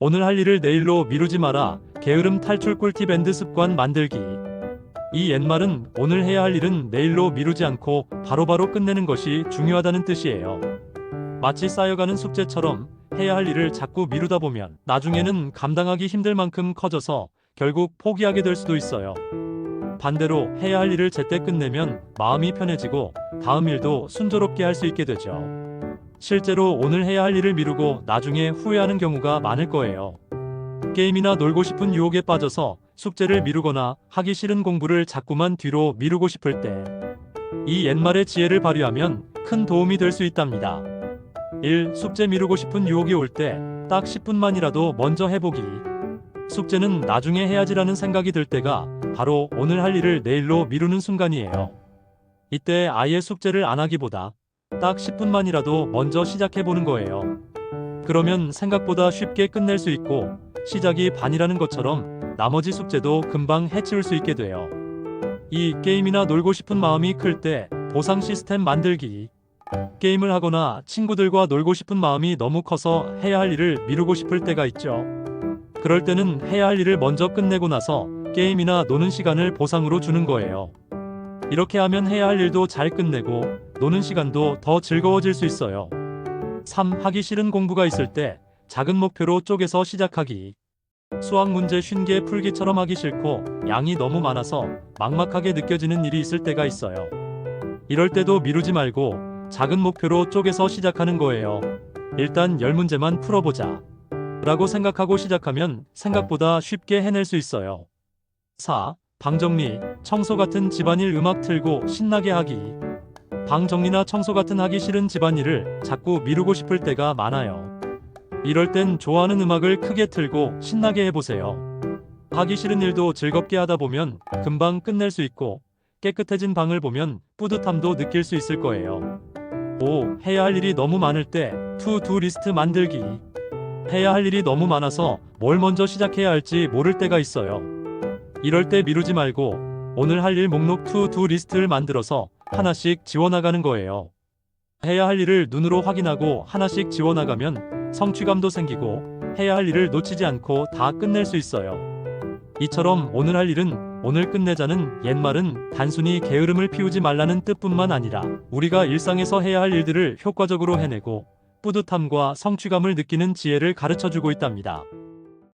오늘 할 일을 내일로 미루지 마라. 게으름 탈출 꿀팁 앤드 습관 만들기. 이 옛말은 오늘 해야 할 일은 내일로 미루지 않고 바로바로 끝내는 것이 중요하다는 뜻이에요. 마치 쌓여가는 숙제처럼 해야 할 일을 자꾸 미루다 보면 나중에는 감당하기 힘들 만큼 커져서 결국 포기하게 될 수도 있어요. 반대로 해야 할 일을 제때 끝내면 마음이 편해지고 다음 일도 순조롭게 할 수 있게 되죠. 실제로 오늘 해야 할 일을 미루고 나중에 후회하는 경우가 많을 거예요. 게임이나 놀고 싶은 유혹에 빠져서 숙제를 미루거나 하기 싫은 공부를 자꾸만 뒤로 미루고 싶을 때 이 옛말의 지혜를 발휘하면 큰 도움이 될 수 있답니다. 1. 숙제 미루고 싶은 유혹이 올 때 딱 10분만이라도 먼저 해보기. 숙제는 나중에 해야지라는 생각이 들 때가 바로 오늘 할 일을 내일로 미루는 순간이에요. 이때 아예 숙제를 안 하기보다 딱 10분만이라도 먼저 시작해보는 거예요. 그러면 생각보다 쉽게 끝낼 수 있고 시작이 반이라는 것처럼 나머지 숙제도 금방 해치울 수 있게 돼요. 이 게임이나 놀고 싶은 마음이 클 때 보상 시스템 만들기. 게임을 하거나 친구들과 놀고 싶은 마음이 너무 커서 해야 할 일을 미루고 싶을 때가 있죠. 그럴 때는 해야 할 일을 먼저 끝내고 나서 게임이나 노는 시간을 보상으로 주는 거예요. 이렇게 하면 해야 할 일도 잘 끝내고 노는 시간도 더 즐거워질 수 있어요. 3. 하기 싫은 공부가 있을 때 작은 목표로 쪼개서 시작하기. 수학 문제 쉽게 풀기처럼 하기 싫고 양이 너무 많아서 막막하게 느껴지는 일이 있을 때가 있어요. 이럴 때도 미루지 말고 작은 목표로 쪼개서 시작하는 거예요. 일단 10문제만 풀어보자 라고 생각하고 시작하면 생각보다 쉽게 해낼 수 있어요. 4. 방 정리, 청소 같은 집안일 음악 틀고 신나게 하기. 방 정리나 청소 같은 하기 싫은 집안일을 자꾸 미루고 싶을 때가 많아요. 이럴 땐 좋아하는 음악을 크게 틀고 신나게 해보세요. 하기 싫은 일도 즐겁게 하다 보면 금방 끝낼 수 있고 깨끗해진 방을 보면 뿌듯함도 느낄 수 있을 거예요. 5. 해야 할 일이 너무 많을 때 투두 리스트 만들기. 해야 할 일이 너무 많아서 뭘 먼저 시작해야 할지 모를 때가 있어요. 이럴 때 미루지 말고 오늘 할 일 목록 투두 리스트를 만들어서 하나씩 지워나가는 거예요. 해야 할 일을 눈으로 확인하고 하나씩 지워나가면 성취감도 생기고 해야 할 일을 놓치지 않고 다 끝낼 수 있어요. 이처럼 오늘 할 일은 오늘 끝내자는 옛말은 단순히 게으름을 피우지 말라는 뜻뿐만 아니라 우리가 일상에서 해야 할 일들을 효과적으로 해내고 뿌듯함과 성취감을 느끼는 지혜를 가르쳐주고 있답니다.